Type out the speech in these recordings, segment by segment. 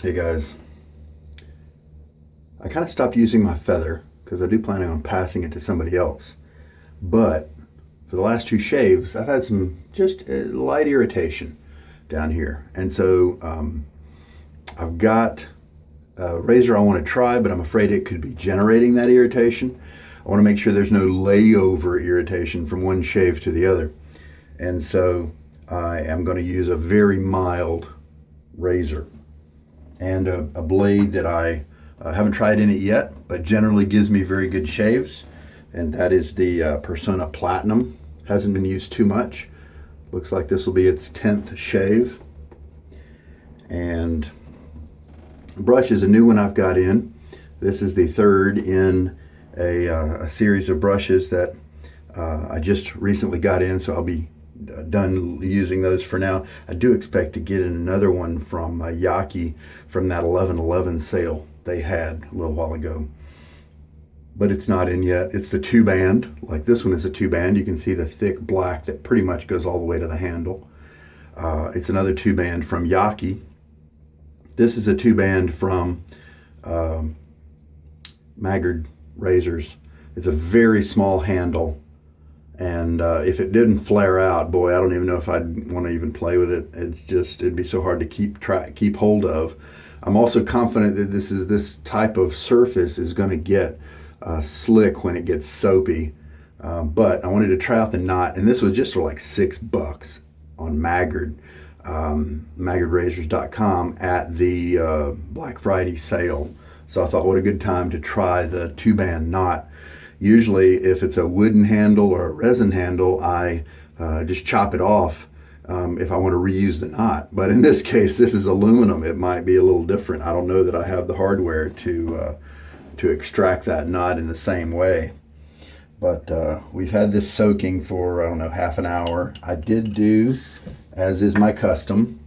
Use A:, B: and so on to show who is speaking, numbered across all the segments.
A: Hey guys, I kind of stopped using my feather because I do plan on passing it to somebody else. But for the last two shaves, I've had some just light irritation down here. And so I've got a razor I want to try, but I'm afraid it could be generating that irritation. I want to make sure there's no layover irritation from one shave to the other. And so I am going to use a very mild razor and a blade that I haven't tried in it yet, but generally gives me very good shaves. And that is the Personna Platinum. Hasn't been used too much. Looks like this will be its 10th shave. And the brush is a new one I've got in. This is the third in a series of brushes that I just recently got in, so I'll be done using those for now. I do expect to get another one from Yaki from that 11/11 sale they had a little while ago, but it's not in yet. It's the two band. Like this one is a two band. You can see the thick black that pretty much goes all the way to the handle. It's another two band from Yaki. This is a two band from Maggard razors. It's a very small handle. And if it didn't flare out, boy, I don't even know if I'd want to even play with it. It'd be so hard to keep hold of. I'm also confident that this type of surface is going to get slick when it gets soapy. But I wanted to try out the knot, and this was just for like $6 on Maggard, maggardrazors.com at the Black Friday sale. So I thought, what a good time to try the two-band knot. Usually, if it's a wooden handle or a resin handle, I just chop it off if I want to reuse the knot. But in this case, this is aluminum. It might be a little different. I don't know that I have the hardware to extract that knot in the same way. But we've had this soaking for, I don't know, half an hour. I did do, as is my custom,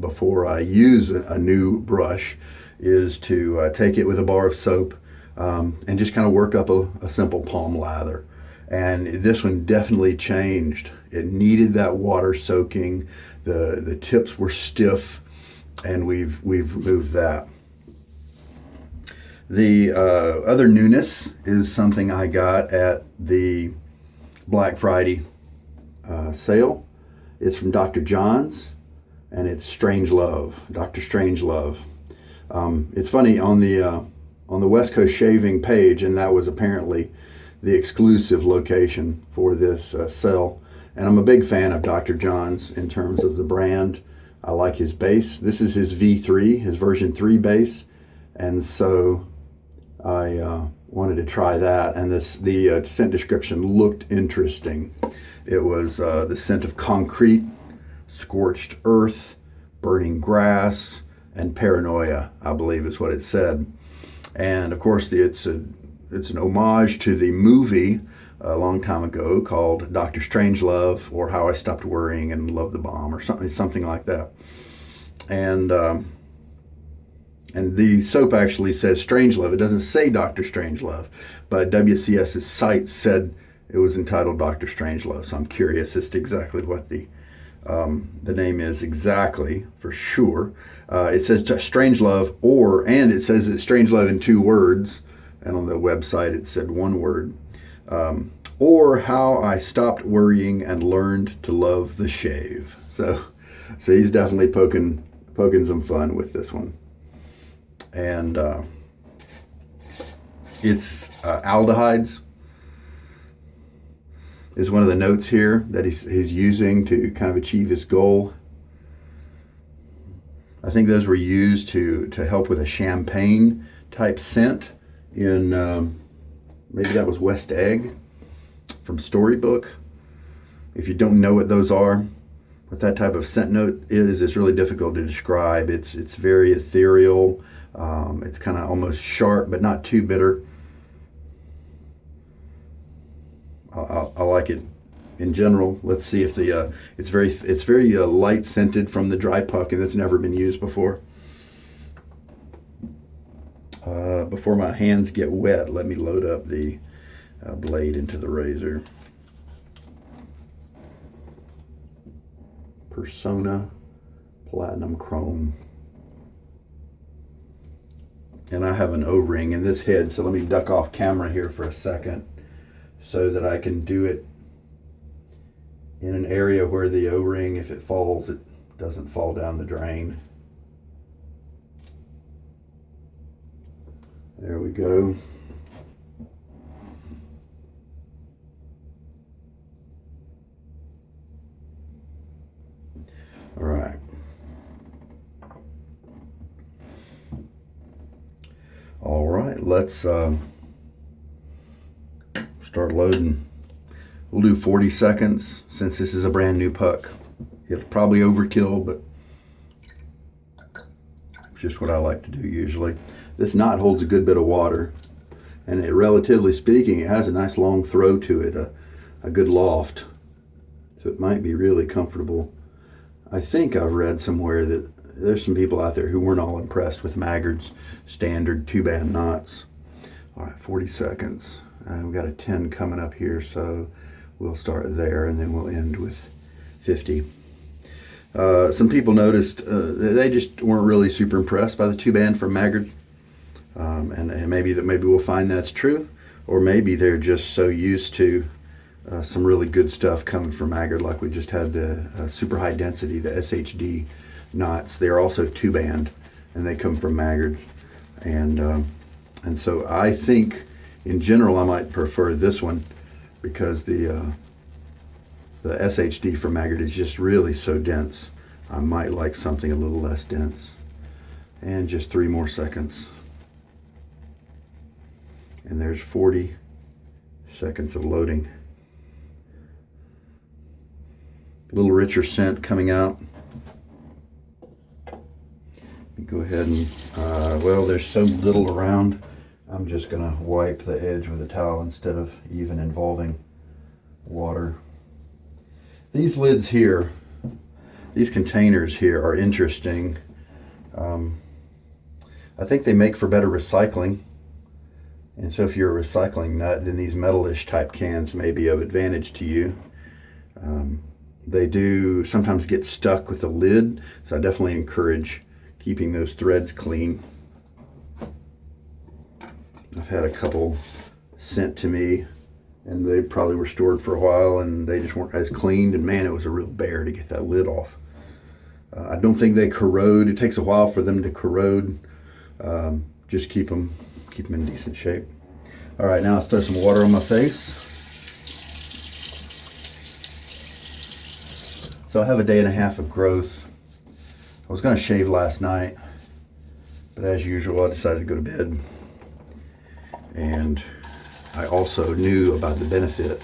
A: before I use a new brush, is to take it with a bar of soap and just kind of work up a simple palm lather. And this one definitely changed. It needed that water soaking. The tips were stiff, and we've removed that. The other newness is something I got at the Black Friday sale. It's from Dr. Jons, and it's Strangelove, Dr. Strangelove. It's funny, on the West Coast Shaving page, and that was apparently the exclusive location for this sale. And I'm a big fan of Dr. Jons in terms of the brand. I like his base. This is his V3, his version 3 base. And so I wanted to try that. And the scent description looked interesting. It was the scent of concrete, scorched earth, burning grass, and paranoia, I believe is what it said. And of course, it's an homage to the movie a long time ago called Dr. Strangelove, or How I Stopped Worrying and Loved the Bomb, or something like that. And the soap actually says Strangelove. It doesn't say Dr. Strangelove, but WCS's site said it was entitled Dr. Strangelove. So I'm curious as to exactly what the name is exactly, for sure. It says Strangelove, and it says it's Strangelove in 2 words, and on the website it said 1 word. Or How I Stopped Worrying and Learned to Love the Shave. So he's definitely poking some fun with this one. And it's aldehydes is one of the notes here that he's using to kind of achieve his goal. I think those were used to help with a champagne type scent in maybe that was West Egg from Storybook. If you don't know what those are, what that type of scent note is, it's really difficult to describe. It's very ethereal. It's kind of almost sharp, but not too bitter. I like it in general. Let's see if it's very light scented from the dry puck, and it's never been used before. Before my hands get wet, let me load up the blade into the razor. Personna Platinum Chrome. and I have an O-ring in this head, so let me duck off camera here for a second so that I can do it in an area where the O-ring, if it falls, it doesn't fall down the drain. There we go. All right. All right, let's start loading. We'll do 40 seconds since this is a brand new puck. It's probably overkill, but it's just what I like to do usually. This knot holds a good bit of water, and it, relatively speaking, it has a nice long throw to it, a good loft. So it might be really comfortable. I think I've read somewhere that there's some people out there who weren't all impressed with Maggard's standard 2-band knots. All right, 40 seconds. We've got a 10 coming up here, so we'll start there and then we'll end with 50. Some people noticed they just weren't really super impressed by the 2-band from Maggard. And maybe we'll find that's true, or maybe they're just so used to some really good stuff coming from Maggard, like we just had the super high density, the SHD knots. They're also 2-band, and they come from Maggard. And so I think, in general, I might prefer this one because the SHD from Maggard is just really so dense. I might like something a little less dense. And just 3 more seconds. And there's 40 seconds of loading. A little richer scent coming out. Let me go ahead and, well, there's so little around. I'm just gonna wipe the edge with a towel instead of even involving water. These lids here, these containers here are interesting. I think they make for better recycling. And so if you're a recycling nut, then these metalish type cans may be of advantage to you. They do sometimes get stuck with the lid, so I definitely encourage keeping those threads clean. I've had a couple sent to me, and they probably were stored for a while, and they just weren't as cleaned, and man, it was a real bear to get that lid off. I don't think they corrode. It takes a while for them to corrode. Just keep them in decent shape. All right, now let's throw some water on my face. So I have a day and a half of growth. I was gonna shave last night, but as usual, I decided to go to bed. And I also knew about the benefit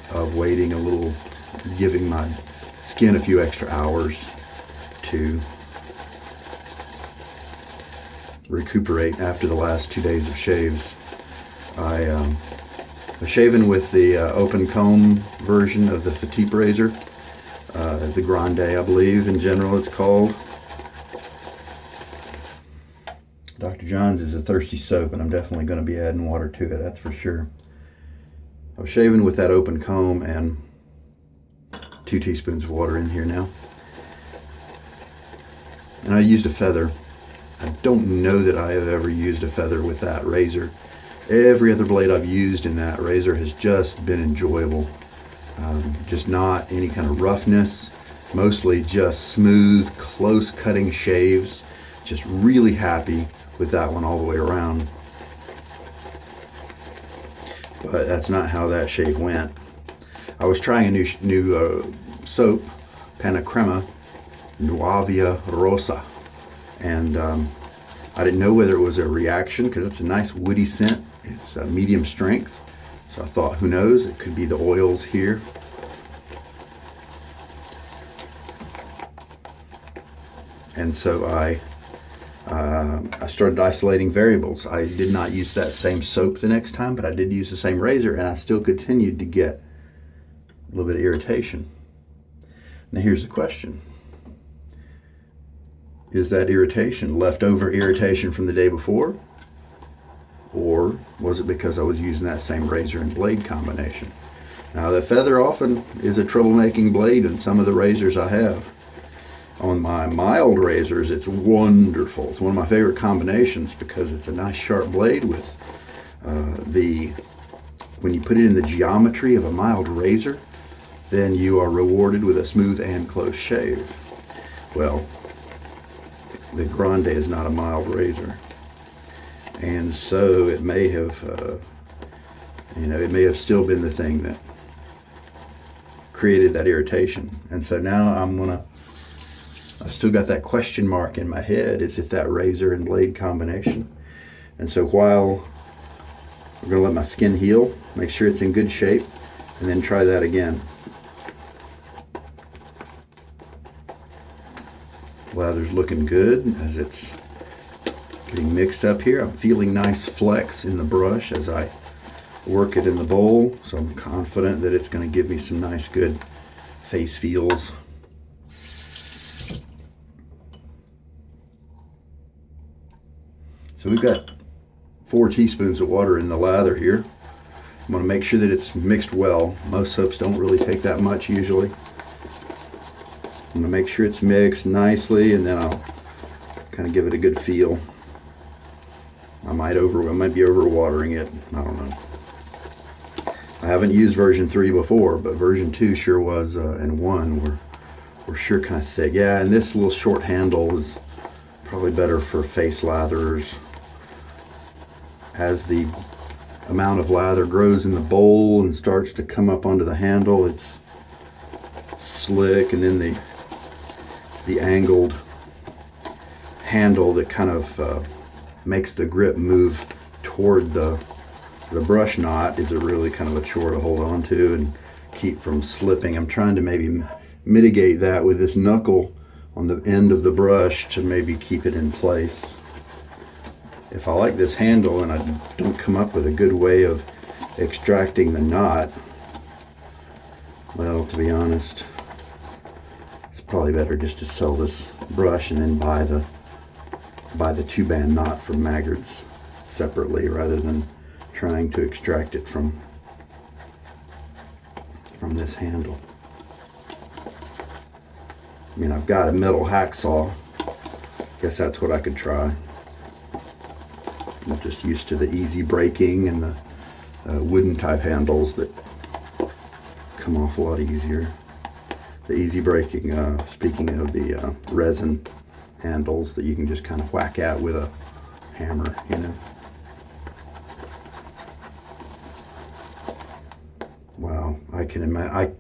A: of waiting a little, giving my skin a few extra hours to recuperate after the last 2 days of shaves. I was shaving with the open comb version of the Fatip razor, the Grande, I believe, in general it's called. Dr. Jons is a thirsty soap, and I'm definitely going to be adding water to it, that's for sure. I was shaving with that open comb, and 2 teaspoons of water in here now. And I used a feather. I don't know that I have ever used a feather with that razor. Every other blade I've used in that razor has just been enjoyable. Just not any kind of roughness, mostly just smooth, close cutting shaves. Just really happy with that one all the way around. But that's not how that shave went. I was trying a new soap, Panna Crema, Nuavia Rosa. And I didn't know whether it was a reaction because it's a nice woody scent. It's a medium strength. So I thought, who knows, it could be the oils here. And so I started isolating variables. I did not use that same soap the next time, but I did use the same razor, and I still continued to get a little bit of irritation. Now here's the question. Is that irritation leftover irritation from the day before? Or was it because I was using that same razor and blade combination? Now the feather often is a troublemaking blade in some of the razors I have. On my mild razors, it's wonderful. It's one of my favorite combinations because it's a nice sharp blade with when you put it in the geometry of a mild razor, then you are rewarded with a smooth and close shave. Well, the Grande is not a mild razor, and so it may have, it may have still been the thing that created that irritation. And so now I've still got that question mark in my head. Is it that razor and blade combination? And so while we're gonna let my skin heal, make sure it's in good shape, and then try that again. Lather's looking good as it's getting mixed up here. I'm feeling nice flex in the brush as I work it in the bowl, so I'm confident that it's going to give me some nice good face feels. So we've got 4 teaspoons of water in the lather here. I'm going to make sure that it's mixed well. Most soaps don't really take that much usually. I'm going to make sure it's mixed nicely, and then I'll kind of give it a good feel. I might be overwatering it. I don't know. I haven't used version 3 before, but version 2 sure was, and 1 were sure kind of thick. Yeah, and this little short handle is probably better for face lathers. As the amount of lather grows in the bowl and starts to come up onto the handle, it's slick, and then the angled handle that kind of makes the grip move toward the brush knot is a really kind of a chore to hold on to and keep from slipping. I'm trying to maybe mitigate that with this knuckle on the end of the brush to maybe keep it in place. If I like this handle and I don't come up with a good way of extracting the knot, well, to be honest, it's probably better just to sell this brush and then buy the 2-band knot from Maggard's separately, rather than trying to extract it from this handle. I mean, I've got a metal hacksaw. Guess that's what I could try. I'm just used to the easy breaking and the wooden type handles that come off a lot easier. The easy breaking, speaking of the resin handles that you can just kind of whack at with a hammer, you know. Wow, I can imagine.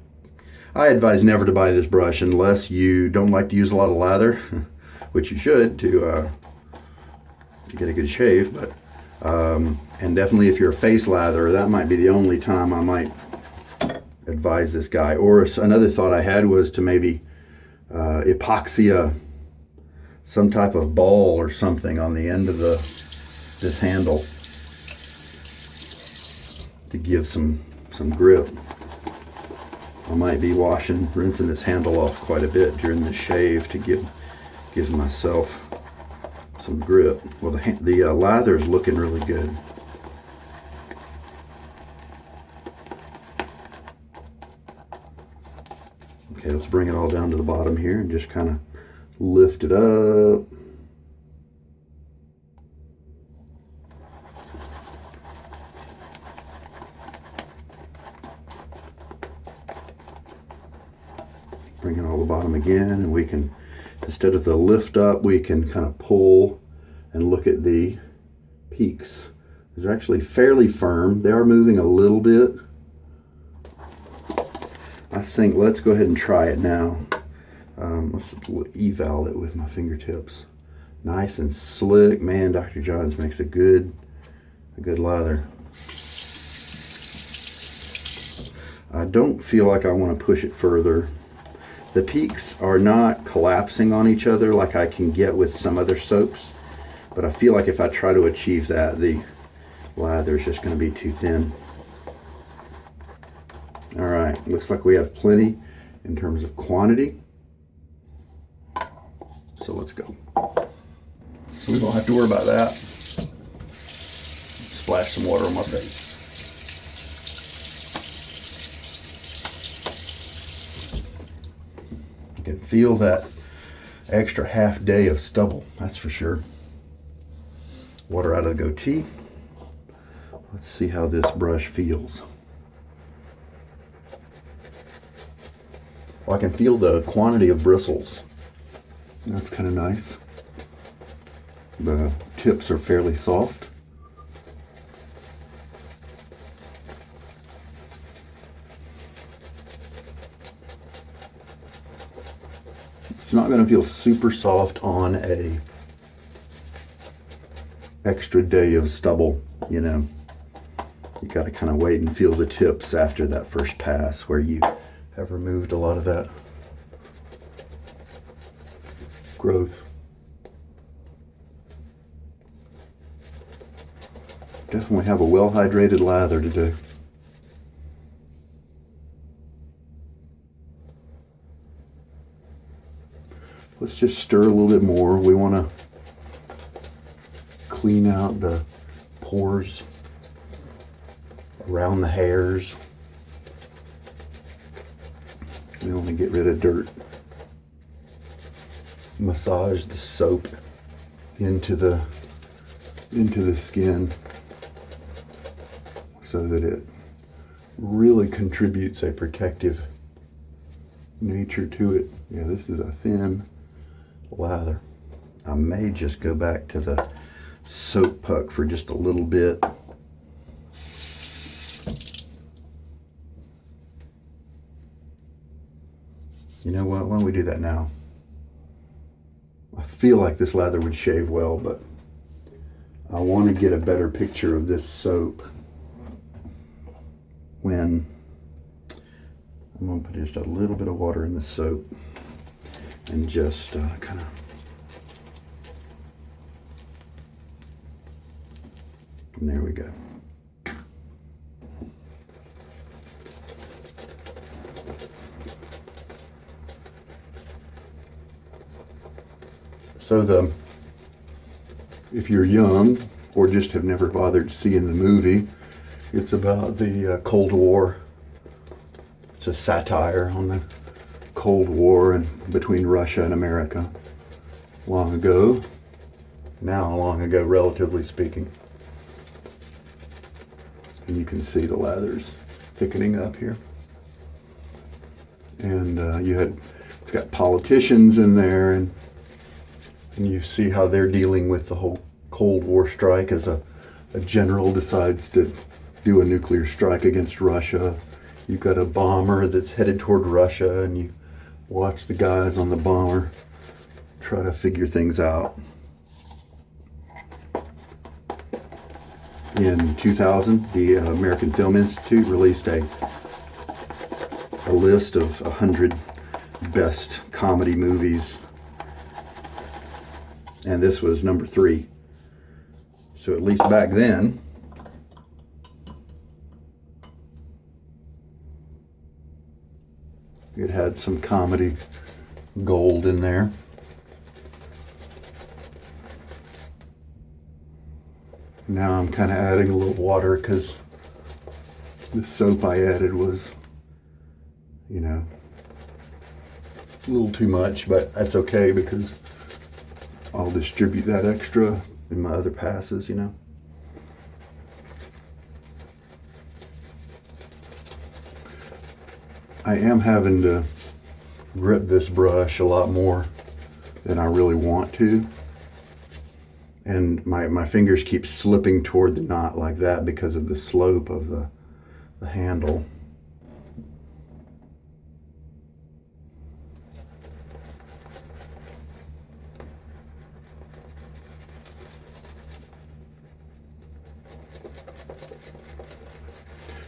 A: I advise never to buy this brush unless you don't like to use a lot of lather, which you should to get a good shave. But and definitely if you're a face latherer, that might be the only time I might advise this guy. Or another thought I had was to maybe epoxy some type of ball or something on the end of this handle to give some grip. I might be rinsing this handle off quite a bit during the shave to give myself some grip. Well, the lather is looking really good. Okay, let's bring it all down to the bottom here and just kind of lift it up. Bring it all the bottom again, and we can, instead of the lift up, we can kind of pull and look at the peaks. They're actually fairly firm. They are moving a little bit. I think let's go ahead and try it now. Let's eval it with my fingertips. Nice and slick. Man, Dr. Jons makes a good lather. I don't feel like I want to push it further. The peaks are not collapsing on each other like I can get with some other soaps, but I feel like if I try to achieve that, the lather is just going to be too thin. All right, looks like we have plenty in terms of quantity. So let's go. So we don't have to worry about that. Splash some water on my face. You can feel that extra half day of stubble, that's for sure. Water out of the goatee. Let's see how this brush feels. Well, I can feel the quantity of bristles. That's kind of nice. The tips are fairly soft. It's not going to feel super soft on a extra day of stubble, you know. You got to kind of wait and feel the tips after that first pass where you have removed a lot of that growth. Definitely have a well-hydrated lather today. Let's just stir a little bit more. We want to clean out the pores around the hairs. We want to get rid of dirt. Massage the soap into the skin so that it really contributes a protective nature to it. Yeah, this is a thin lather. I may just go back to the soap puck for just a little bit. You know what, why don't we do that now? I feel like this lather would shave well, but I want to get a better picture of this soap when I'm going to put just a little bit of water in the soap and just kind of and there we go. So if you're young or just have never bothered seeing the movie, it's about the Cold War. It's a satire on the Cold War and between Russia and America long ago. Now long ago, relatively speaking. And you can see the lathers thickening up here. And it's got politicians in there, and you see how they're dealing with the whole Cold War strike as a general decides to do a nuclear strike against Russia. You've got a bomber that's headed toward Russia, and you watch the guys on the bomber try to figure things out. In 2000, the American Film Institute released a list of 100 best comedy movies, and this was number 3. So at least back then, it had some comedy gold in there. Now I'm kind of adding a little water because the soap I added was, you know, a little too much, but that's okay because I'll distribute that extra in my other passes, you know. I am having to grip this brush a lot more than I really want to. And my fingers keep slipping toward the knot like that because of the slope of the handle.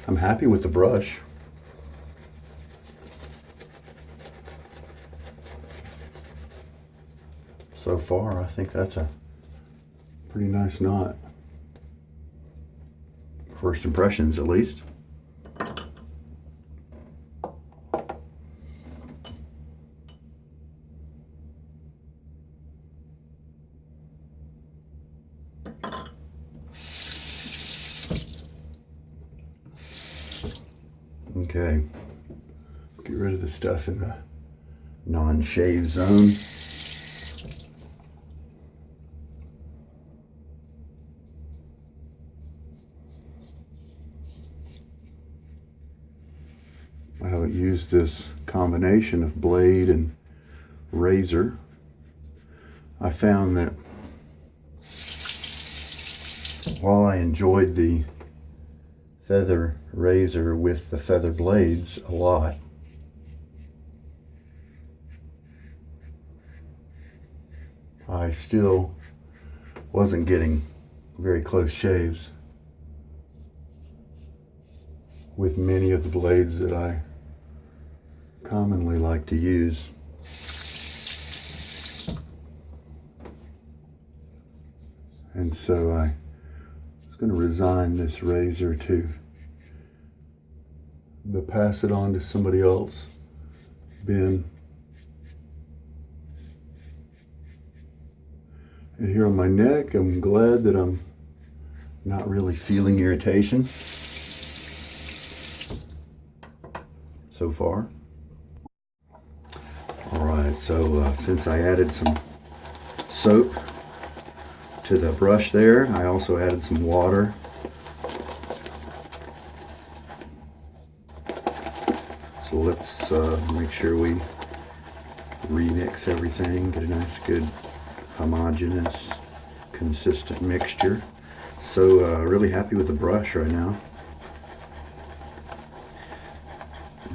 A: I'm happy with the brush. So far, I think that's a pretty nice knot. First impressions, at least. Okay, get rid of the stuff in the non-shave zone. don't use this combination of blade and razor, I found that while I enjoyed the feather razor with the feather blades a lot, I still wasn't getting very close shaves with many of the blades that I commonly like to use. And so I was going to resign this razor to pass it on to somebody else, Ben. And here on my neck, I'm glad that I'm not really feeling irritation so far. Alright, so since I added some soap to the brush there, I also added some water. So let's make sure we remix everything, get a nice good homogeneous consistent mixture. So really happy with the brush right now.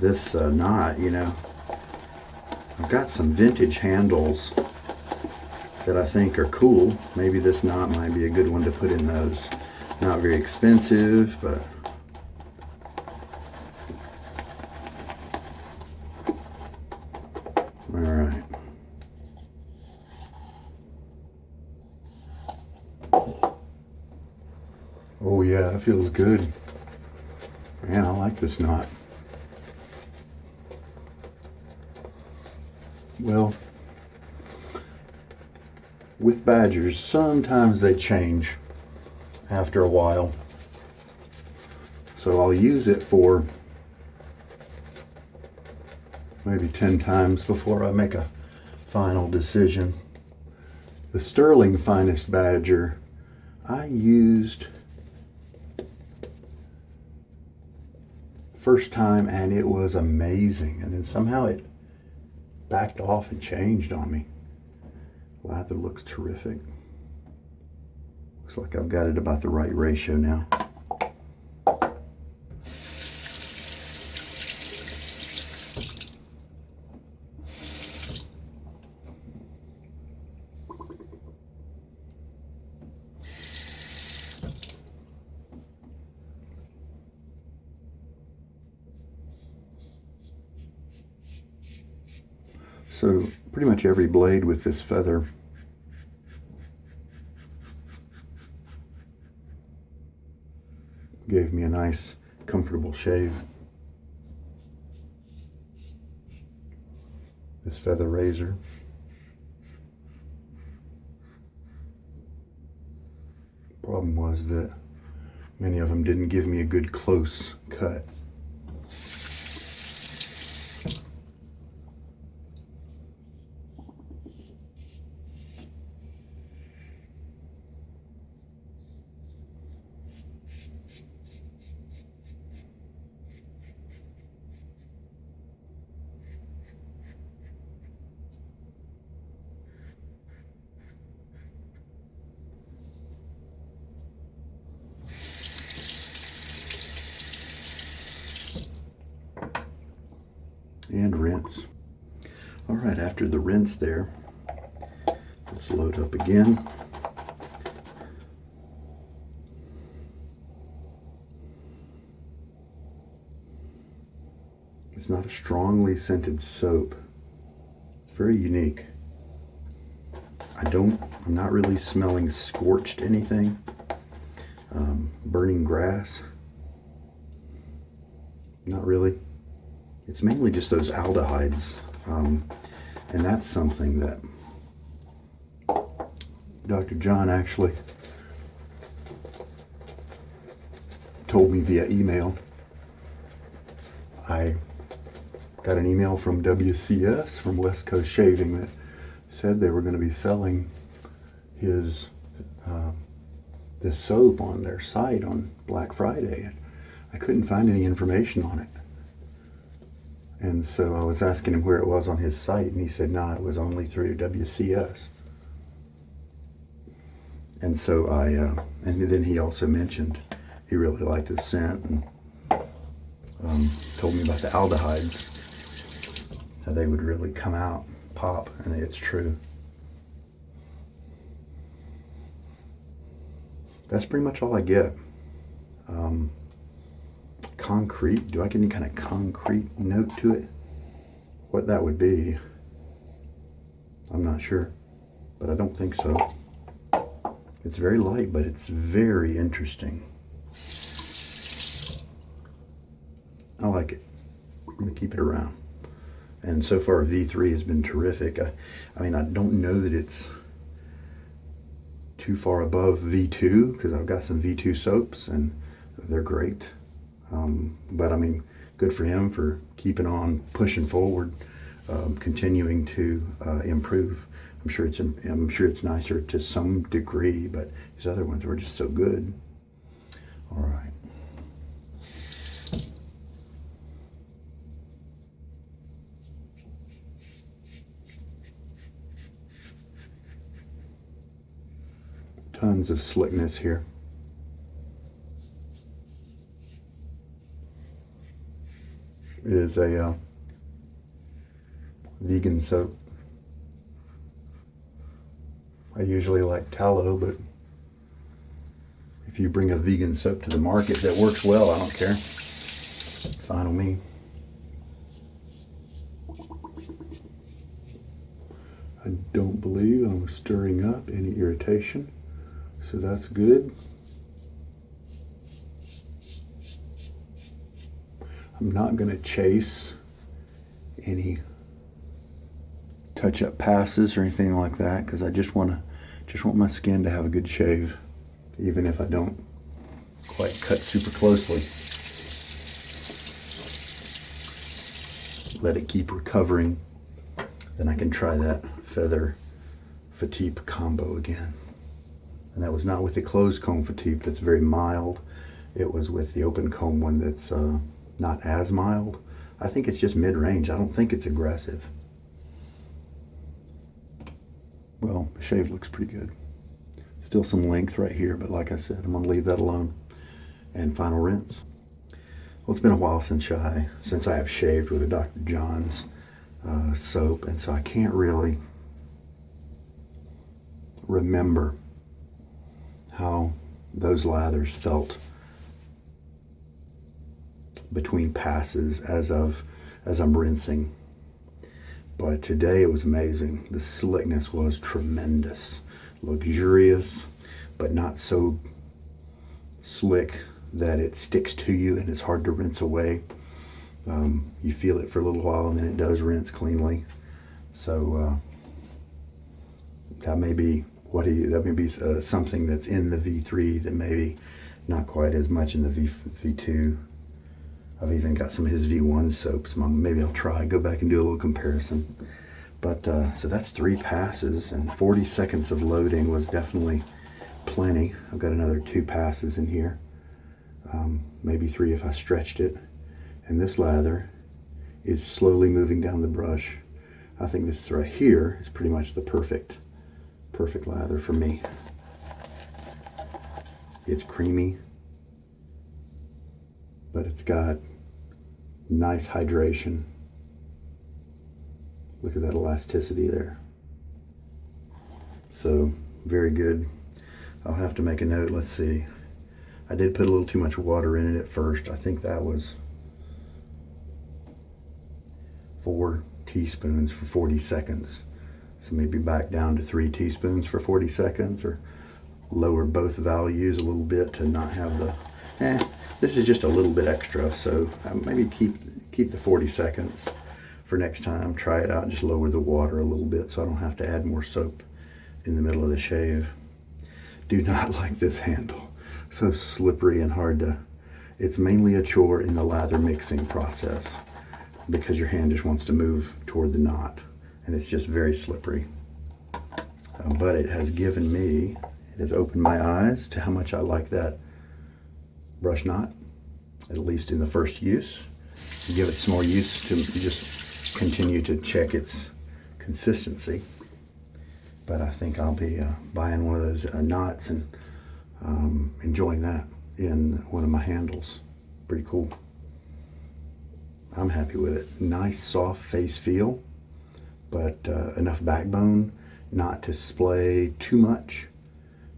A: This knot, you know, I've got some vintage handles that I think are cool. Maybe this knot might be a good one to put in those. Not very expensive, but all right. Oh yeah, that feels good. Man, I like this knot. Well, with badgers, sometimes they change after a while. So I'll use it for maybe 10 times before I make a final decision. The Stirling Finest Badger I used first time and it was amazing, and then somehow it backed off and changed on me. Lather looks terrific. Looks like I've got it about the right ratio now. So pretty much every blade with this feather gave me a nice, comfortable shave. This feather razor. Problem was that many of them didn't give me a good close cut. And rinse. All right, after the rinse there, let's load up again. It's not a strongly scented soap. It's very unique. I'm not really smelling scorched anything. Burning grass. Not really. It's mainly just those aldehydes, and that's something that Dr. John actually told me via email. I got an email from WCS, from West Coast Shaving, that said they were going to be selling his this soap on their site on Black Friday, and I couldn't find any information on it. And so I was asking him where it was on his site, and he said, no, it was only through WCS. And so and then he also mentioned he really liked the scent, and told me about the aldehydes, how they would really come out, pop, and it's true. That's pretty much all I get. Concrete, do I get any kind of concrete note to it? What that would be, I'm not sure, but I don't think so. It's very light, but it's very interesting. I like it. I'm going to keep it around. And so far V3 has been terrific. I mean, I don't know that it's too far above V2 because I've got some V2 soaps and they're great. But I mean, good for him for keeping on, pushing forward, continuing to improve. I'm sure it's nicer to some degree, but his other ones were just so good. All right. Tons of slickness here. It is a vegan soap. I usually like tallow, but if you bring a vegan soap to the market that works well, I don't care. Fine with me. I don't believe I'm stirring up any irritation, so that's good. I'm not going to chase any touch-up passes or anything like that because I just want my skin to have a good shave, even if I don't quite cut super closely. Let it keep recovering, then I can try that feather fatigues combo again. And that was not with the closed comb fatigues, that's very mild. It was with the open comb one that's not as mild. I think it's just mid-range. I don't think it's aggressive. Well, the shave looks pretty good. Still some length right here, but like I said, I'm gonna leave that alone. And final rinse. Well, it's been a while since I have shaved with a Dr. Jons soap, and so I can't really remember how those lathers felt between passes as I'm rinsing. But today it was amazing. The slickness was tremendous, luxurious, but not so slick that it sticks to you and it's hard to rinse away. You feel it for a little while and then it does rinse cleanly. So that may be something that's in the V3 that maybe not quite as much in the V2. I've even got some of his V1 soaps. Maybe I'll go back and do a little comparison. But so that's 3 passes, and 40 seconds of loading was definitely plenty. I've got another 2 passes in here, maybe 3 if I stretched it. And this lather is slowly moving down the brush. I think this right here is pretty much the perfect lather for me. It's creamy, but it's got nice hydration. Look at that elasticity there. So very good. I'll have to make a note. Let's see. I did put a little too much water in it at first. I think that was 4 teaspoons for 40 seconds. So maybe back down to 3 teaspoons for 40 seconds, or lower both values a little bit to not have the, this is just a little bit extra. So maybe keep the 40 seconds for next time. Try it out, just lower the water a little bit so I don't have to add more soap in the middle of the shave. Do not like this handle. So slippery and hard to, it's mainly a chore in the lather mixing process because your hand just wants to move toward the knot, and it's just very slippery. But it has given me, it has opened my eyes to how much I like that brush knot, at least in the first use. give it some more use to just continue to check its consistency. But I think I'll be buying one of those knots and enjoying that in one of my handles. Pretty cool. I'm happy with it. Nice soft face feel, but enough backbone not to splay too much,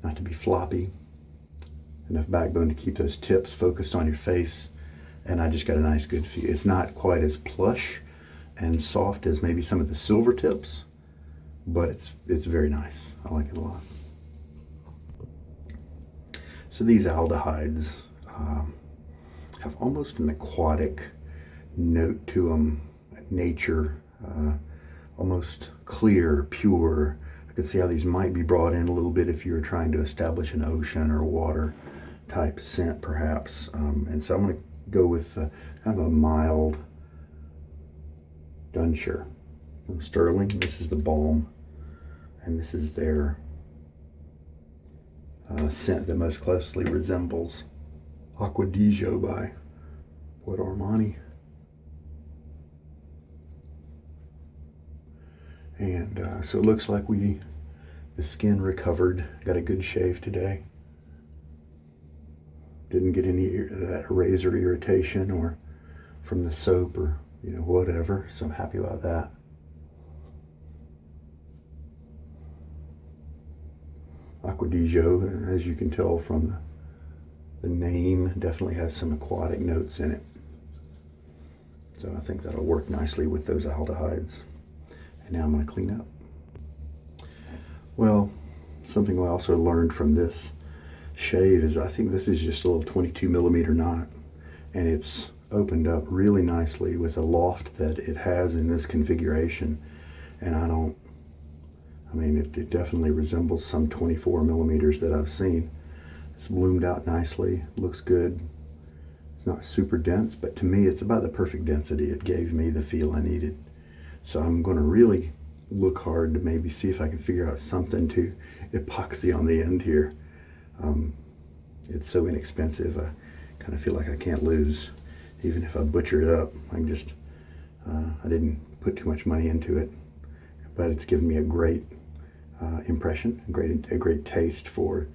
A: not to be floppy. Enough backbone to keep those tips focused on your face, and I just got a nice good feel. It's not quite as plush and soft as maybe some of the silver tips, but it's very nice. I like it a lot. So these aldehydes have almost an aquatic note to them, nature, almost clear, pure. I could see how these might be brought in a little bit if you were trying to establish an ocean or water type scent, perhaps. And so I'm going to go with kind of a mild Dunshire from Stirling. This is the balm, and this is their scent that most closely resembles Acqua di Gio by What Armani. And so it looks like the skin recovered, got a good shave today. Didn't get any that razor irritation or from the soap or whatever, so I'm happy about that. Acqua di Gio, as you can tell from the name, definitely has some aquatic notes in it. So I think that'll work nicely with those aldehydes. And now I'm going to clean up. Well, something I also learned from this shave is I think this is just a little 22 millimeter knot, and it's opened up really nicely with a loft that it has in this configuration. And it definitely resembles some 24 millimeters that I've seen. It's bloomed out nicely, looks good. It's not super dense, but to me it's about the perfect density. It gave me the feel I needed. So I'm going to really look hard to maybe see if I can figure out something to epoxy on the end here. It's so inexpensive, I kind of feel like I can't lose. Even if I butcher it up, I didn't put too much money into it, but it's given me a great impression, a great taste for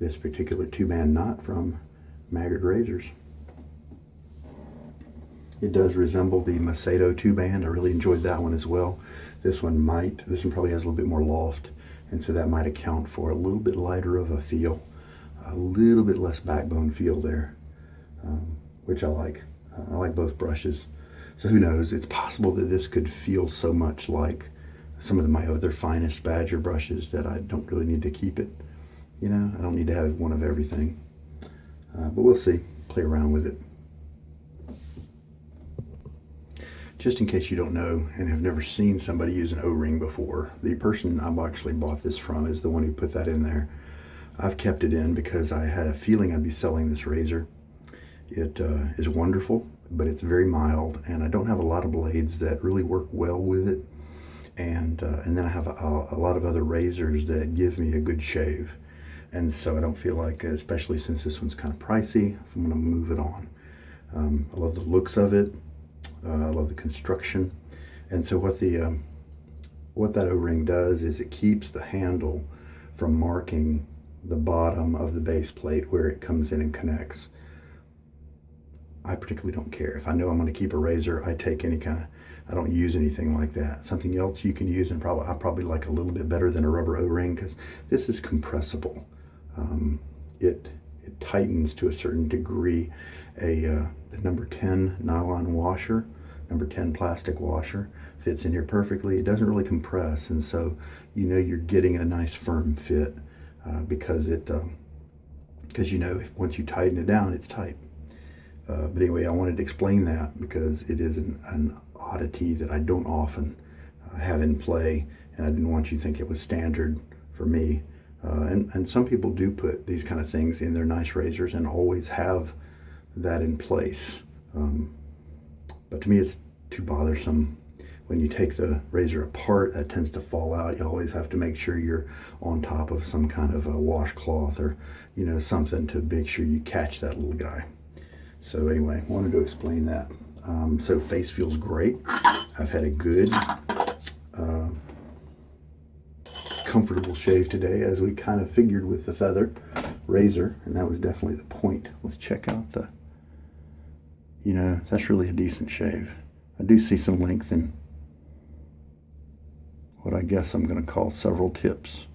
A: this particular two-band knot from Maggard razors. It does resemble the Macedo two-band. I really enjoyed that one as well. This one probably has a little bit more loft, and so that might account for a little bit lighter of a feel, a little bit less backbone feel there, which I like. I like both brushes. So who knows, it's possible that this could feel so much like some of my other finest Badger brushes that I don't really need to keep it. I don't need to have one of everything. But we'll see, play around with it. Just in case you don't know and have never seen somebody use an O-ring before, the person I've actually bought this from is the one who put that in there. I've kept it in because I had a feeling I'd be selling this razor. It is wonderful, but it's very mild, and I don't have a lot of blades that really work well with it. And then I have a lot of other razors that give me a good shave. And so I don't feel like, especially since this one's kind of pricey, I'm going to move it on. I love the looks of it. I love the construction. And so what that O-ring does is it keeps the handle from marking the bottom of the base plate where it comes in and connects. I particularly don't care. If I know I'm going to keep a razor, I take I don't use anything like that. Something else you can use, and I probably like a little bit better than a rubber O-ring, because this is compressible. It tightens to a certain degree. The number 10 nylon washer, number 10 plastic washer fits in here perfectly. It doesn't really compress, and so you're getting a nice firm fit because once you tighten it down, it's tight. But anyway, I wanted to explain that because it is an oddity that I don't often have in play, and I didn't want you to think it was standard for me. And some people do put these kind of things in their nice razors and always have that in place. But to me, it's too bothersome. When you take the razor apart, that tends to fall out. You always have to make sure you're on top of some kind of a washcloth or something to make sure you catch that little guy. So anyway, wanted to explain that. So face feels great. I've had a good, comfortable shave today, as we kind of figured with the feather razor, and that was definitely the point. Let's check out the, that's really a decent shave. I do see some length in what I guess I'm going to call several tips.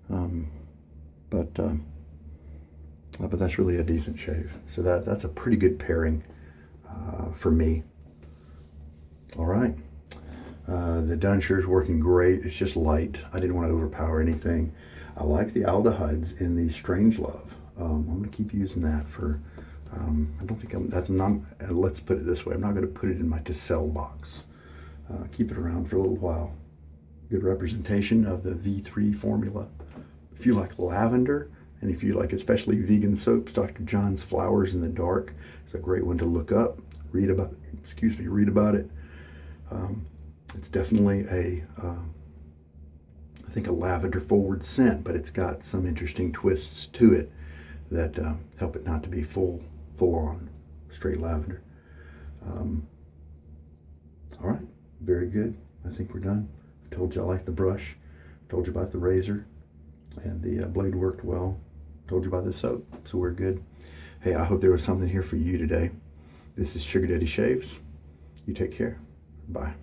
A: But that's really a decent shave. So that's a pretty good pairing for me. All right. The Dunshire is working great. It's just light. I didn't want to overpower anything. I like the aldehydes in the Strangelove. I'm going to keep using that for, I don't think let's put it this way. I'm not going to put it in my to sell box. Keep it around for a little while. Good representation of the V3 formula. If you like lavender, and if you like especially vegan soaps, Dr. Jons' Flowers in the Dark is a great one to look up, read about it. It's definitely I think a lavender forward scent, but it's got some interesting twists to it that help it not to be full on straight lavender. All right, very good. I think we're done. I told you I like the brush. Told you about the razor, and the blade worked well. Told you about the soap, so we're good. Hey, I hope there was something here for you today. This is Sugar Daddy Shaves. You take care. Bye.